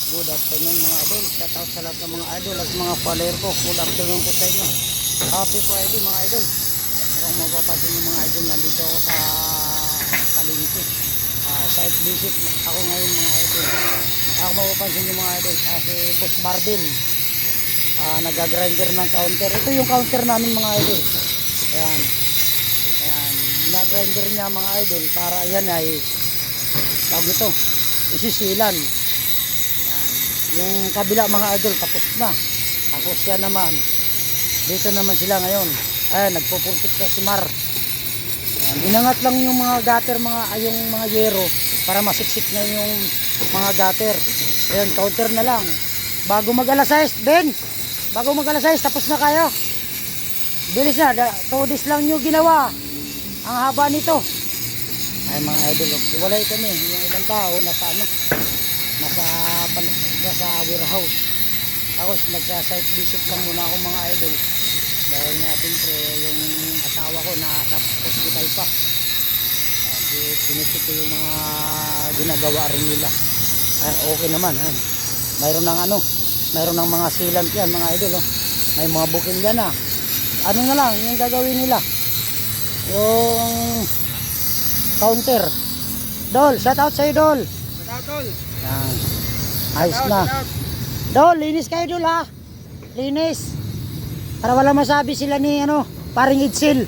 Good afternoon mga idol. Shout out sa lahat ng mga idol at mga follower ko. Good afternoon po sa inyo. Happy Friday mga idol. Kung mapapansin yung mga idol, nandito ako sa palengke. Site visit ako ngayon mga idol. Ako mapapansin yung mga idol. Si Boss Marvin. Nag-grinder ng counter. Ito yung counter namin mga idol. Ayan. Ayan. Nag-grinder niya mga idol para yan ay tawag ito. Isisilan. Yung kabila mga idol tapos na. Tapos yan naman. Dito naman sila ngayon. Ayan, nagpupulkit na si Mar. Ayan, inangat lang yung mga gutter, yung mga yero para masiksik na yung mga gutter. Ayan, counter na lang. Bago mag-alas 6, Ben. Bago mag-alas 6, tapos na kayo. Bilis na. 2 days lang yung ginawa. Ang haba nito. Ay mga idol, iwalay kami. Yung ibang tao nasa warehouse. Ako nagsa-site visit lang muna ako mga idol. Dahil nga siyempre yung asawa ko nasa hospital pa. Pinisit ko yung mga ginagawa rin nila. Okay naman. Mayroon ng mga sealant yan mga idol. May mga booking yan na. Ano na lang yung gagawin nila? Yung counter. Dol, shout out sa'yo Dol. Shout out Dol. Yan. Ayos na. Dol, linis kayo Dol ha. Linis. Para wala masabi sila ni paring Idsil.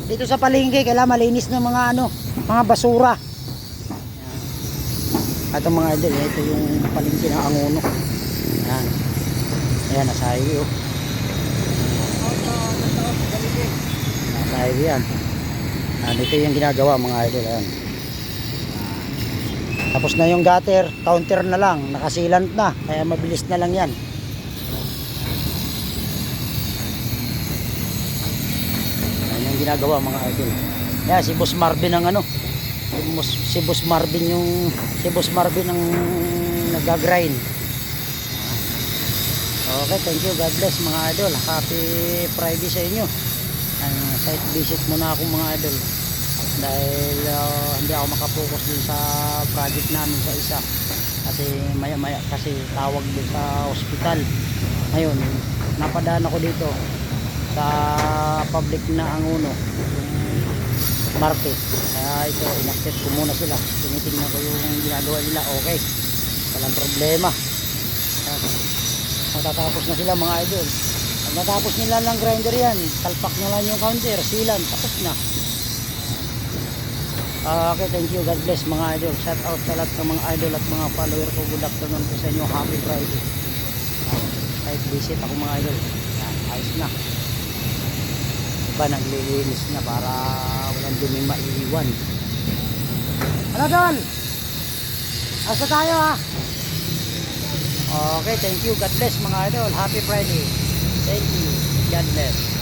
Dito sa palengke kailangan malinis ng mga basura. Ito mga idol, ito yung palengke ng Angono. Yan. Ayan, nasa highway oh. Nasa highway yan. Dito yung ginagawa mga idol. Ayan. Tapos na yung gutter, counter na lang, nakasilant na, kaya mabilis na lang yan. Ayan yung ginagawa mga idol. Ayan, si Boss Marvin ang si Boss Marvin ang nag-grind. Okay, thank you, God bless mga idol. Happy Friday sa inyo. Site visit muna ako mga idol. Dahil hindi ako makapokus din sa project namin sa isa kasi maya kasi tawag din sa hospital. Ngayon napadaan ako dito sa public na Angono yung market, kaya ito inakit ko muna sila, tinitingnan ko yung ginagawa nila. Okay, walang problema. Matatapos na sila mga idol. Pag natapos nila lang grinder yan, talpak na lang yung counter, silan, tapos na. Okay, thank you, God bless mga idol. Shout out sa lahat ng mga idol at mga follower ko. Good afternoon po sa inyo. Happy Friday. Site visit ako mga idol. Yan, ayos na. Iba naglilinis na para walang duming maiiwan. Ano Dol? Asa tayo ha? Okay, thank you, God bless mga idol. Happy Friday. Thank you, God bless.